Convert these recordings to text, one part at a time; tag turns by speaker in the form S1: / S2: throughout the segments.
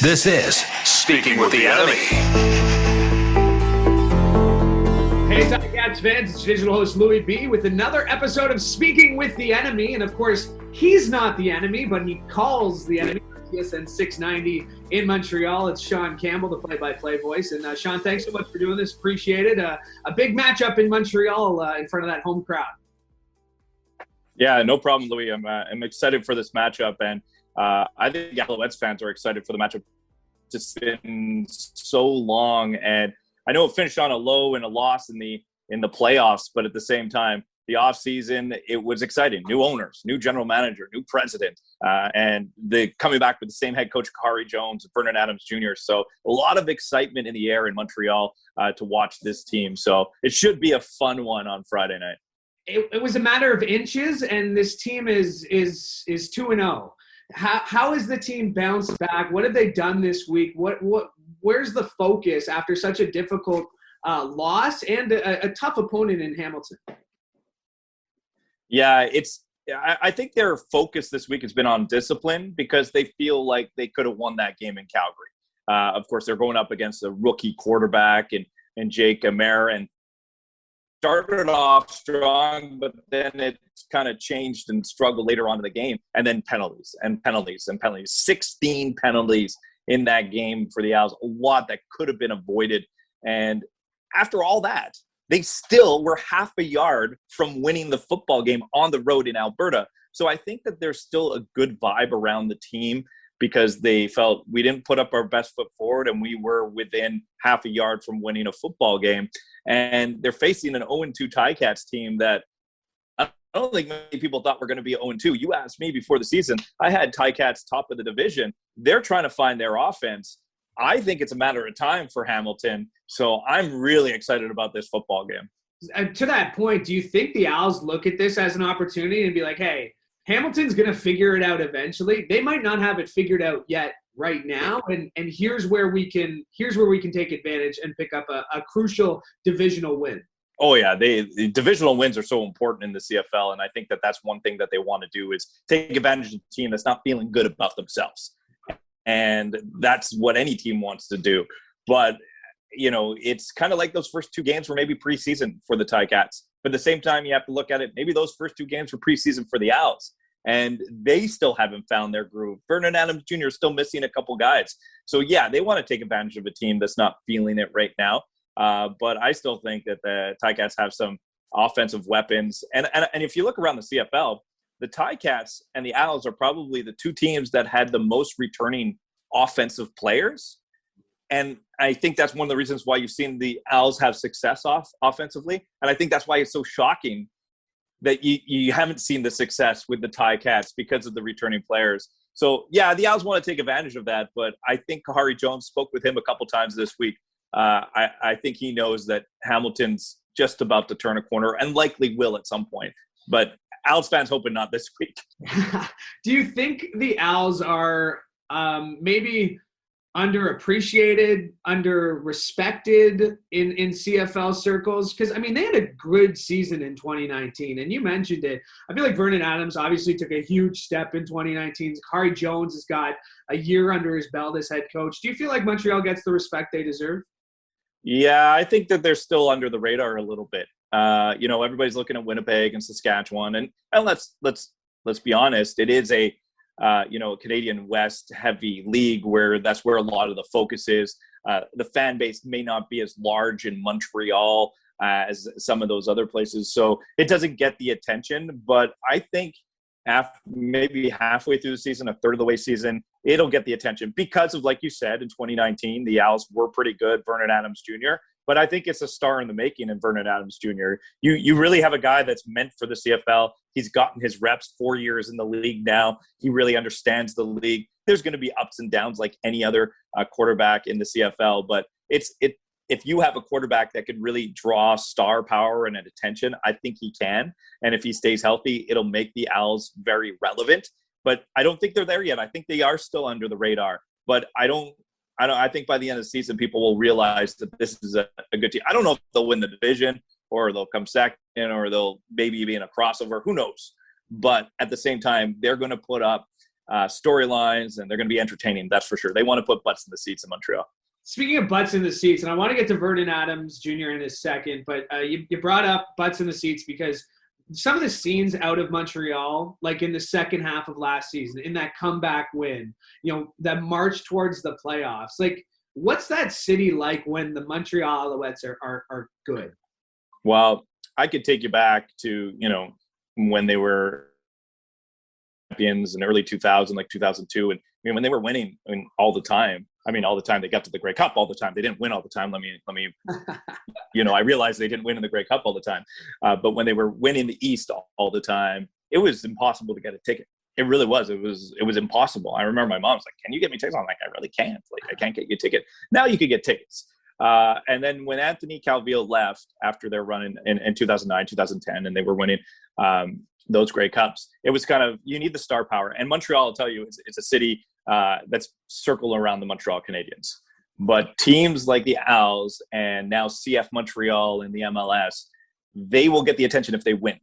S1: This is Speaking with the Enemy.
S2: Hey, Ticats fans, it's digital host Louie B with another episode of Speaking with the Enemy. And of course, he's not the enemy, but he calls the enemy. TSN 690 in Montreal. It's Sean Campbell, the play-by-play voice. And Sean, thanks so much for doing this. Appreciate it. A big matchup in Montreal in front of that home crowd.
S3: Yeah, no problem, Louis. I'm excited for this matchup, and I think Alouettes fans are excited for the matchup. It's been so long, and I know it finished on a low and a loss in the playoffs, but at the same time, the offseason, it was exciting. New owners, new general manager, new president, and coming back with the same head coach, Khari Jones, Vernon Adams Jr. So a lot of excitement in the air in Montreal to watch this team. So it should be a fun one on Friday night.
S2: It was a matter of inches, and this team is 2-0. How has the team bounced back? What have they done this week? Where's the focus after such a difficult loss and a tough opponent in Hamilton?
S3: Yeah, I think their focus this week has been on discipline because they feel like they could have won that game in Calgary. Of course, they're going up against a rookie quarterback and Jake Amer, and started off strong, but then it kind of changed and struggled later on in the game. And then penalties. 16 penalties in that game for the Owls, a lot that could have been avoided. And after all that, they still were half a yard from winning the football game on the road in Alberta. So I think that there's still a good vibe around the team because they felt we didn't put up our best foot forward and we were within half a yard from winning a football game. And they're facing an 0-2 Ticats team that I don't think many people thought were going to be 0-2. You asked me before the season, I had Ticats top of the division. They're trying to find their offense. I think it's a matter of time for Hamilton. So I'm really excited about this football game.
S2: And to that point, do you think the Owls look at this as an opportunity and be like, hey, Hamilton's going to figure it out eventually? They might not have it figured out yet right now, and here's where we can take advantage and pick up a crucial divisional win.
S3: Oh yeah, the divisional wins are so important in the CFL, and I think that that's one thing that they want to do is take advantage of the team that's not feeling good about themselves. And that's what any team wants to do. But, you know, it's kind of like those first two games were maybe preseason for the Ticats. But at the same time, you have to look at it, maybe those first two games were preseason for the Owls. And they still haven't found their groove. Vernon Adams Jr. is still missing a couple guys. So, yeah, they want to take advantage of a team that's not feeling it right now. But I still think that the Ticats have some offensive weapons. And if you look around the CFL, the Ticats and the Owls are probably the two teams that had the most returning offensive players. And I think that's one of the reasons why you've seen the Owls have success offensively. And I think that's why it's so shocking that you haven't seen the success with the Ticats because of the returning players. So, yeah, the Owls want to take advantage of that. But I think Khari Jones spoke with him a couple times this week. I think he knows that Hamilton's just about to turn a corner and likely will at some point. But Owls fans hoping not this week.
S2: Do you think the Owls are maybe underappreciated, under-respected in CFL circles? Because, I mean, they had a good season in 2019, and you mentioned it. I feel like Vernon Adams obviously took a huge step in 2019. Khari Jones has got a year under his belt as head coach. Do you feel like Montreal gets the respect they deserve?
S3: Yeah, I think that they're still under the radar a little bit. You know, everybody's looking at Winnipeg and Saskatchewan, and let's be honest, it is a Canadian West heavy league where that's where a lot of the focus is. The fan base may not be as large in Montreal as some of those other places, so it doesn't get the attention. But I think maybe halfway through the season, a third of the way season, it'll get the attention because of, like you said, in 2019, the Owls were pretty good, Vernon Adams Jr., but I think it's a star in the making in Vernon Adams Jr. You really have a guy that's meant for the CFL. He's gotten his reps 4 years in the league now. He really understands the league. There's going to be ups and downs like any other quarterback in the CFL, but if you have a quarterback that could really draw star power and attention, I think he can. And if he stays healthy, it'll make the Owls very relevant. But I don't think they're there yet. I think they are still under the radar. But I think by the end of the season, people will realize that this is a good team. I don't know if they'll win the division or they'll come second or they'll maybe be in a crossover. Who knows? But at the same time, they're going to put up storylines, and they're going to be entertaining. That's for sure. They want to put butts in the seats in Montreal.
S2: Speaking of butts in the seats, and I want to get to Vernon Adams Jr. in a second, but you brought up butts in the seats because some of the scenes out of Montreal, like in the second half of last season, in that comeback win, that march towards the playoffs, like what's that city like when the Montreal Alouettes are good?
S3: Well, I could take you back to, when they were champions in early 2000, like 2002. And when they were winning, all the time. All the time. They got to the Grey Cup all the time. They didn't win all the time. Let me I realized they didn't win in the Grey Cup all the time. But when they were winning the East all the time, it was impossible to get a ticket. It really was. It was impossible. I remember my mom's like, "Can you get me tickets?" I'm like, "I really can't. Like, I can't get you a ticket." Now you could get tickets. And then when Anthony Calvillo left after their run in 2009, 2010, and they were winning those Grey Cups, it was kind of, you need the star power. And Montreal, I'll tell you, it's a city that's circled around the Montreal Canadiens. But teams like the Als and now CF Montreal in the MLS, they will get the attention if they win.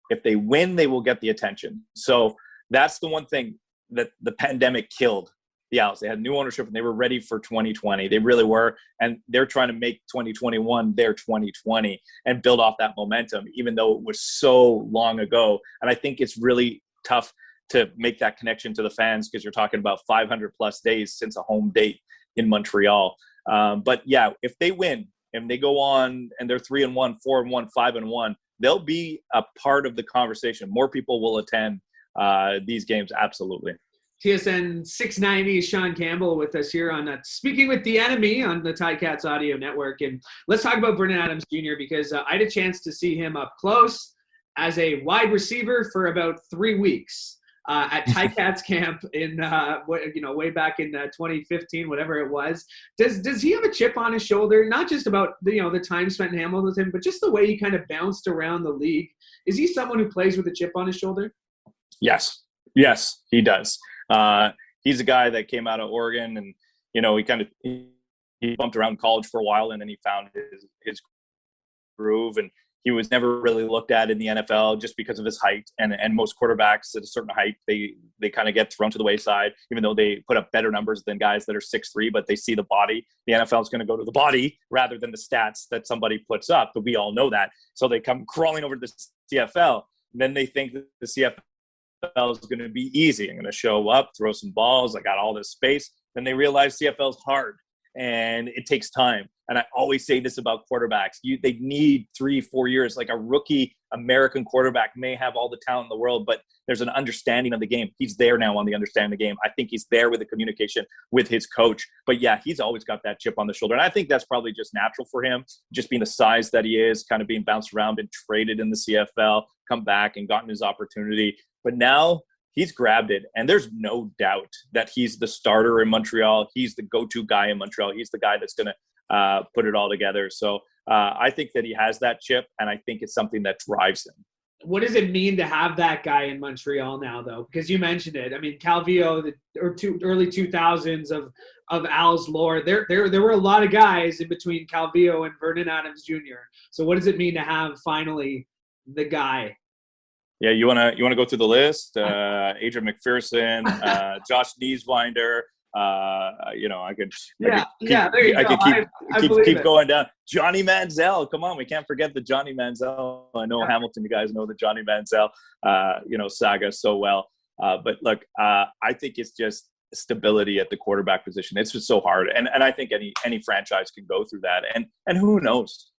S3: If they win, they will get the attention. So that's the one thing that the pandemic killed the Als. They had new ownership and they were ready for 2020. They really were. And they're trying to make 2021 their 2020 and build off that momentum, even though it was so long ago. And I think it's really tough to make that connection to the fans because you're talking about 500 plus days since a home date in Montreal. But yeah, if they win and they go on and they're 3-1, 4-1, 5-1, they'll be a part of the conversation. More people will attend these games. Absolutely.
S2: TSN 690, Sean Campbell with us here on Speaking with the Enemy on the Ticats Audio Network. And let's talk about Vernon Adams Jr. because I had a chance to see him up close as a wide receiver for about 3 weeks at Ticats camp in way back in 2015, whatever it was. Does he have a chip on his shoulder? Not just about the time spent in Hamilton, but just the way he kind of bounced around the league. Is he someone who plays with a chip on his shoulder?
S3: Yes, he does. He's a guy that came out of Oregon and, he bumped around college for a while and then he found his groove, and he was never really looked at in the NFL just because of his height. And most quarterbacks at a certain height, they kind of get thrown to the wayside, even though they put up better numbers than guys that are 6'3", but they see the body. The NFL is going to go to the body rather than the stats that somebody puts up, but we all know that. So they come crawling over to the CFL. Then they think that the CFL is going to be easy. I'm going to show up, throw some balls. I got all this space. Then they realize CFL is hard and it takes time. And I always say this about quarterbacks. They need 3-4 years. Like a rookie American quarterback may have all the talent in the world, but there's an understanding of the game. He's there now on the understanding of the game. I think he's there with the communication with his coach. But yeah, he's always got that chip on the shoulder. And I think that's probably just natural for him, just being the size that he is, kind of being bounced around, been traded in the CFL, come back and gotten his opportunity. But now he's grabbed it, and there's no doubt that he's the starter in Montreal. He's the go-to guy in Montreal. He's the guy that's going to put it all together. So I think that he has that chip, and I think it's something that drives him.
S2: What does it mean to have that guy in Montreal now, though? Because you mentioned it. Calvillo, the early 2000s of Al's lore, there were a lot of guys in between Calvillo and Vernon Adams Jr. So what does it mean to have finally the guy?
S3: Yeah, you wanna go through the list? Adrian McPherson, Josh Nieswinder. I could keep going down. Johnny Manziel, come on, we can't forget the Johnny Manziel. I know Hamilton, you guys know the Johnny Manziel, saga so well. But look, I think it's just stability at the quarterback position. It's just so hard, and I think any franchise can go through that. And who knows,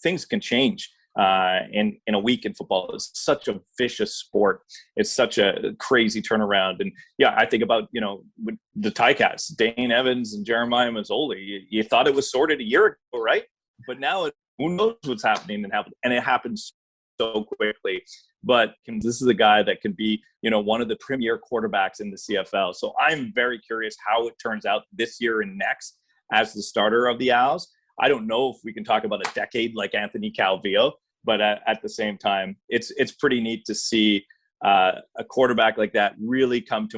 S3: things can change. In a week in football. It's such a vicious sport. It's such a crazy turnaround. And yeah, I think about, with the Ticats, Dane Evans and Jeremiah Mazzoli. You thought it was sorted a year ago, right? But now who knows what's happening and it happens so quickly. But this is a guy that can be, one of the premier quarterbacks in the CFL. So I'm very curious how it turns out this year and next as the starter of the Als. I don't know if we can talk about a decade like Anthony Calvillo, but at the same time, it's pretty neat to see a quarterback like that really come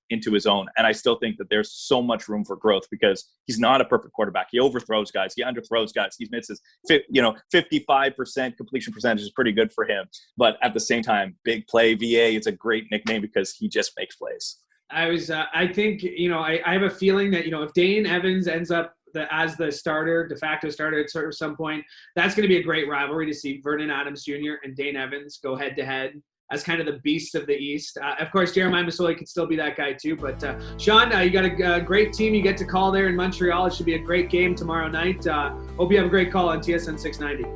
S3: into his own. And I still think that there's so much room for growth because he's not a perfect quarterback. He overthrows guys. He underthrows guys. He misses. 55% completion percentage is pretty good for him. But at the same time, big play VA is a great nickname because he just makes plays.
S2: I think, I have a feeling that, if Dane Evans ends up as the starter, de facto starter at some point, that's going to be a great rivalry to see Vernon Adams Jr. and Dane Evans go head to head as kind of the beasts of the East. Of course, Jeremiah Masoli could still be that guy too. But Sean, you got a great team you get to call there in Montreal. It should be a great game tomorrow night. Hope you have a great call on TSN 690.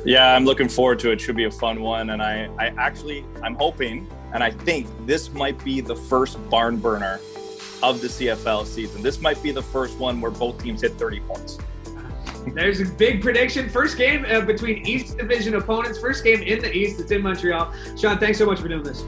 S3: Yeah, I'm looking forward to it. Should be a fun one. And I'm hoping, and I think this might be the first barn burner of the CFL season. This might be the first one where both teams hit 30 points.
S2: There's a big prediction. First game between East Division opponents. First game in the East. It's in Montreal. Sean, thanks so much for doing this.